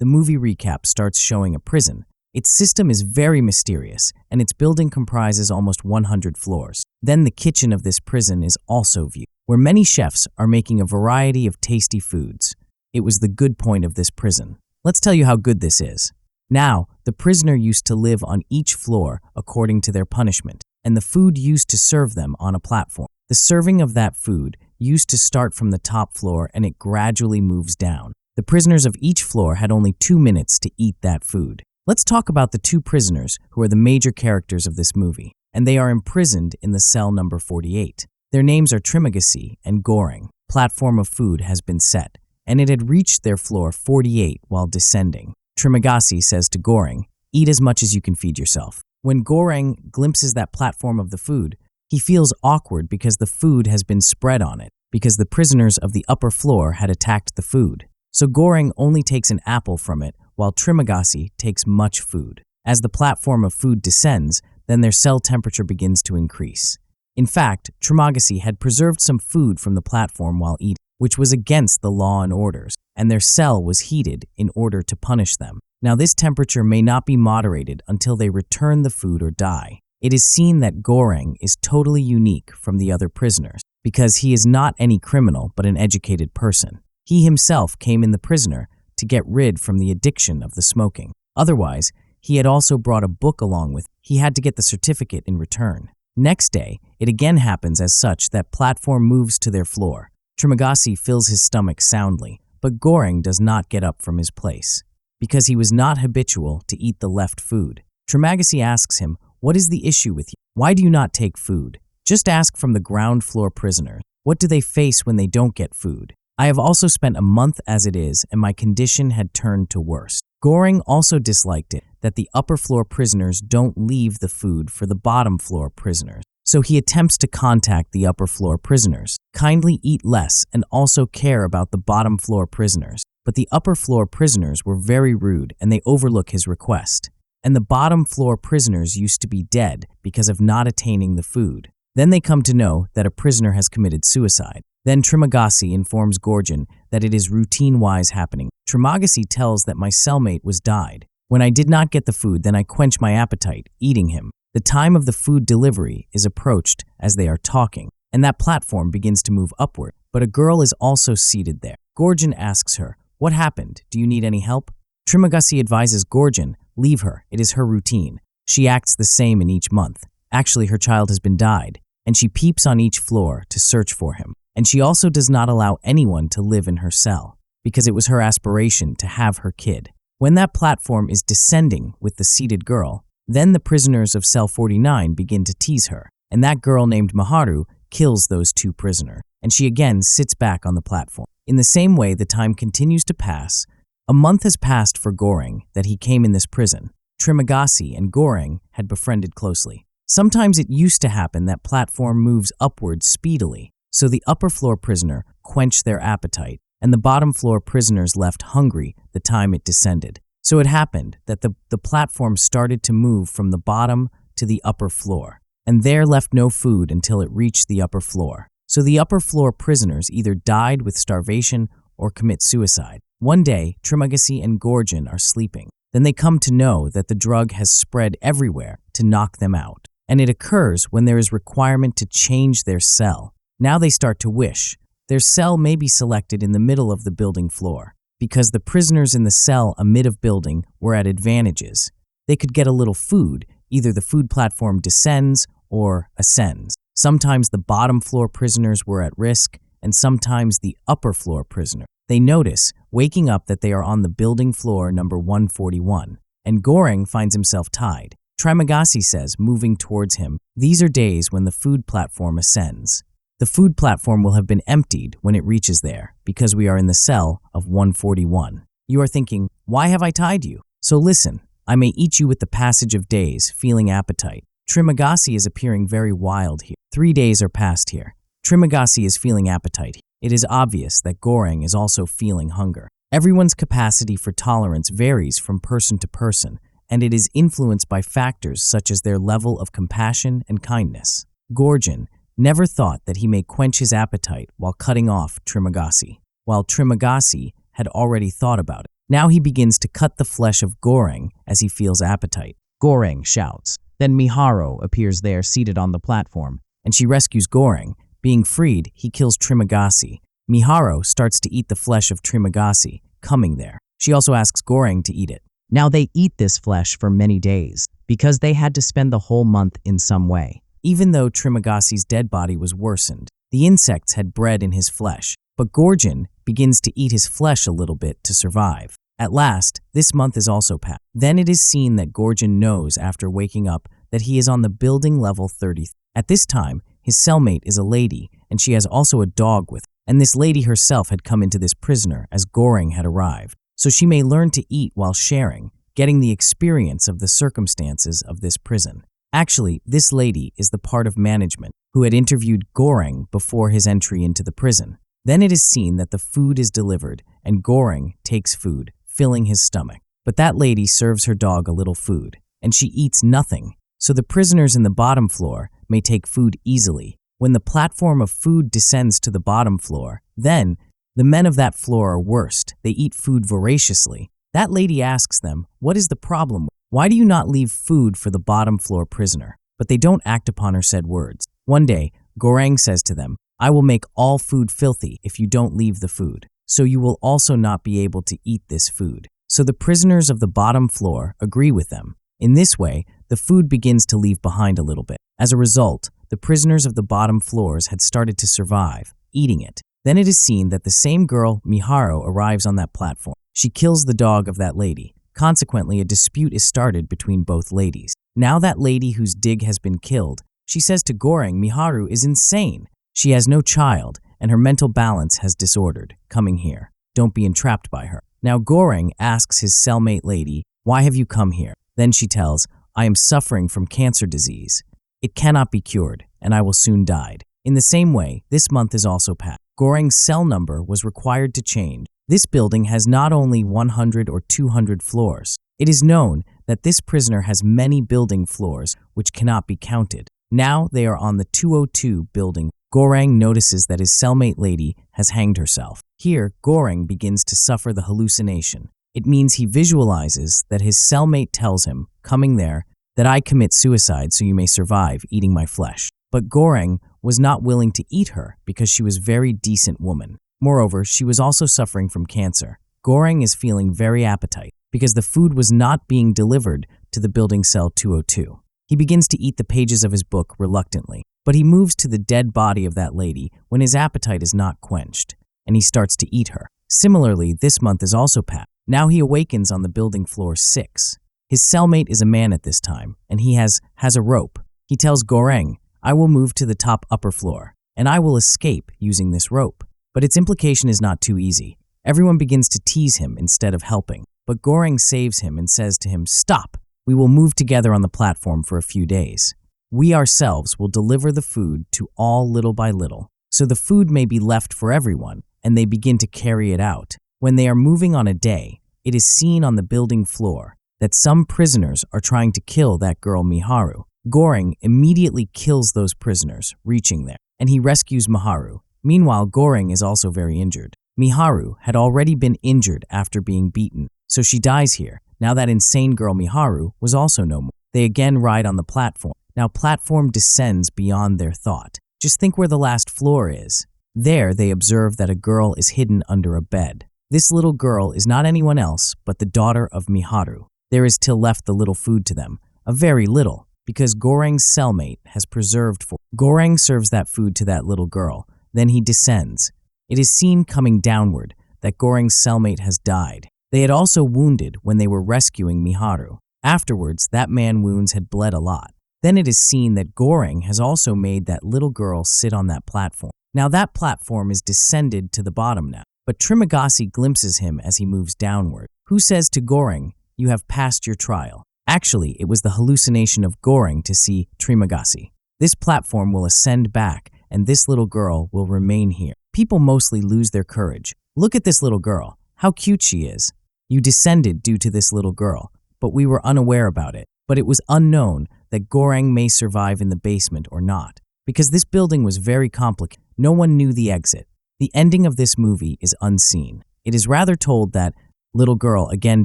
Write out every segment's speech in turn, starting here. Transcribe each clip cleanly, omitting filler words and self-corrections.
the movie recap starts showing a prison. Its system is very mysterious, and its building comprises almost 100 floors. Then the kitchen of this prison is also viewed, where many chefs are making a variety of tasty foods. It was the good point of this prison. Let's tell you how good this is. Now, the prisoner used to live on each floor according to their punishment, and the food used to serve them on a platform. The serving of that food used to start from the top floor and it gradually moves down. The prisoners of each floor had only 2 minutes to eat that food. Let's talk about the 2 prisoners who are the major characters of this movie, and they are imprisoned in the cell number 48. Their names are Trimagasi and Goring. Platform of food has been set, and it had reached their floor 48 while descending. Trimagasi says to Goring, "Eat as much as you can feed yourself." When Goring glimpses that platform of the food, he feels awkward because the food has been spread on it, because the prisoners of the upper floor had attacked the food. So Goring only takes an apple from it, while Trimagasi takes much food. As the platform of food descends, then their cell temperature begins to increase. In fact, Trimagasi had preserved some food from the platform while eating, which was against the law and orders, and their cell was heated in order to punish them. Now this temperature may not be moderated until they return the food or die. It is seen that Goring is totally unique from the other prisoners, because he is not any criminal but an educated person. He himself came in the prisoner to get rid from the addiction of the smoking. Otherwise, he had also brought a book along with him. He had to get the certificate in return. Next day, it again happens as such that platform moves to their floor. Trimagasi fills his stomach soundly, but Goring does not get up from his place, because he was not habitual to eat the left food. Trimagasi asks him, "What is the issue with you? Why do you not take food? Just ask from the ground floor prisoners. What do they face when they don't get food? I have also spent a month as it is, and my condition had turned to worse." Goring also disliked it that the upper floor prisoners don't leave the food for the bottom floor prisoners. So he attempts to contact the upper floor prisoners. Kindly eat less and also care about the bottom floor prisoners. But the upper floor prisoners were very rude and they overlook his request. And the bottom floor prisoners used to be dead because of not attaining the food. Then they come to know that a prisoner has committed suicide. Then Trimagasi informs Gorgon that it is routine-wise happening. Trimagasi tells that my cellmate was died. When I did not get the food, then I quench my appetite, eating him. The time of the food delivery is approached as they are talking, and that platform begins to move upward. But a girl is also seated there. Gorgon asks her, "What happened? Do you need any help?" Trimagasi advises Gorgon, "Leave her, it is her routine. She acts the same in each month. Actually, her child has been died, and she peeps on each floor to search for him. And she also does not allow anyone to live in her cell, because it was her aspiration to have her kid." When that platform is descending with the seated girl, then the prisoners of cell 49 begin to tease her, and that girl named Maharu kills those 2 prisoners, and she again sits back on the platform. In the same way, the time continues to pass. A month has passed for Goring that he came in this prison. Trimagasi and Goring had befriended closely. Sometimes it used to happen that platform moves upward speedily, so the upper floor prisoner quenched their appetite, and the bottom floor prisoners left hungry the time it descended. So it happened that the platform started to move from the bottom to the upper floor, and there left no food until it reached the upper floor. So the upper floor prisoners either died with starvation or commit suicide. One day, Trimagasi and Gorgon are sleeping. Then they come to know that the drug has spread everywhere to knock them out, and it occurs when there is requirement to change their cell. Now they start to wish. Their cell may be selected in the middle of the building floor, because the prisoners in the cell amid of building were at advantages. They could get a little food, either the food platform descends or ascends. Sometimes the bottom floor prisoners were at risk, and sometimes the upper floor prisoner. They notice, waking up, that they are on the building floor number 141, and Goring finds himself tied. Trimagasi says, moving towards him, "These are days when the food platform ascends. The food platform will have been emptied when it reaches there, because we are in the cell of 141. You are thinking, why have I tied you? So listen, I may eat you with the passage of days, feeling appetite." Trimagasi is appearing very wild here. 3 days are past here. Trimagasi is feeling appetite. It is obvious that Goring is also feeling hunger. Everyone's capacity for tolerance varies from person to person, and it is influenced by factors such as their level of compassion and kindness. Gorgon never thought that he may quench his appetite while cutting off Trimagasi, while Trimagasi had already thought about it. Now he begins to cut the flesh of Goreng as he feels appetite. Goreng shouts. Then Miharu appears there seated on the platform, and she rescues Goreng. Being freed, he kills Trimagasi. Miharu starts to eat the flesh of Trimagasi, coming there. She also asks Goreng to eat it. Now they eat this flesh for many days, because they had to spend the whole month in some way. Even though Trimagasi's dead body was worsened, the insects had bred in his flesh, but Gorgon begins to eat his flesh a little bit to survive. At last, this month is also passed. Then it is seen that Gorgon knows after waking up that he is on the building level 30. At this time, his cellmate is a lady, and she has also a dog with her. And this lady herself had come into this prisoner as Goreng had arrived, so she may learn to eat while sharing, getting the experience of the circumstances of this prison. Actually, this lady is the part of management who had interviewed Goreng before his entry into the prison. Then it is seen that the food is delivered, and Goreng takes food, filling his stomach. But that lady serves her dog a little food, and she eats nothing, so the prisoners in the bottom floor may take food easily. When the platform of food descends to the bottom floor, then the men of that floor are worst. They eat food voraciously. That lady asks them, "What is the problem? Why do you not leave food for the bottom floor prisoner?" But they don't act upon her said words. One day, Goreng says to them, "I will make all food filthy if you don't leave the food, so you will also not be able to eat this food." So the prisoners of the bottom floor agree with them. In this way, the food begins to leave behind a little bit. As a result, the prisoners of the bottom floors had started to survive, eating it. Then it is seen that the same girl, Miharu, arrives on that platform. She kills the dog of that lady. Consequently, a dispute is started between both ladies. Now that lady whose dig has been killed, she says to Goreng Miharu is insane. She has no child, and her mental balance has disordered. Coming here. Don't be entrapped by her. Now Goreng asks his cellmate lady, "Why have you come here?" Then she tells, "I am suffering from cancer disease. It cannot be cured, and I will soon die." In the same way, this month is also passed. Goreng's cell number was required to change. This building has not only 100 or 200 floors. It is known that this prisoner has many building floors which cannot be counted. Now they are on the 202 building. Goreng notices that his cellmate lady has hanged herself. Here, Goreng begins to suffer the hallucination. It means he visualizes that his cellmate tells him, coming there, that I commit suicide so you may survive eating my flesh. But Goreng was not willing to eat her because she was a very decent woman. Moreover, she was also suffering from cancer. Goreng is feeling very appetite because the food was not being delivered to the building cell 202. He begins to eat the pages of his book reluctantly, but he moves to the dead body of that lady when his appetite is not quenched, and he starts to eat her. Similarly, this month is also passed. Now he awakens on the building floor 6. His cellmate is a man at this time, and he has a rope. He tells Goreng, "I will move to the top upper floor, and I will escape using this rope." But its implication is not too easy. Everyone begins to tease him instead of helping, but Goreng saves him and says to him, "Stop! We will move together on the platform for a few days. We ourselves will deliver the food to all little by little, so the food may be left for everyone, and they begin to carry it out. When they are moving on a day, it is seen on the building floor that some prisoners are trying to kill that girl Miharu. Goreng immediately kills those prisoners, reaching there, and he rescues Miharu. Meanwhile, Goreng is also very injured. Miharu had already been injured after being beaten, so she dies here. Now that insane girl Miharu was also no more. They again ride on the platform. Now platform descends beyond their thought. Just think where the last floor is. There they observe that a girl is hidden under a bed. This little girl is not anyone else but the daughter of Miharu. There is till left the little food to them, a very little, because Goreng's cellmate has preserved for. Goreng serves that food to that little girl. Then he descends. It is seen coming downward that Goreng's cellmate has died. They had also wounded when they were rescuing Miharu. Afterwards, that man's wounds had bled a lot. Then it is seen that Goreng has also made that little girl sit on that platform. Now that platform is descended to the bottom now, but Trimagasi glimpses him as he moves downward. Who says to Goreng, "You have passed your trial." Actually, it was the hallucination of Goreng to see Trimagasi. This platform will ascend back, and this little girl will remain here. People mostly lose their courage. Look at this little girl. How cute she is. You descended due to this little girl, but we were unaware about it. But it was unknown that Goreng may survive in the basement or not, because this building was very complicated. No one knew the exit. The ending of this movie is unseen. It is rather told that Little girl again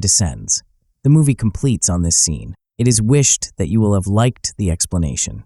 descends. The movie completes on this scene. It is wished that you will have liked the explanation.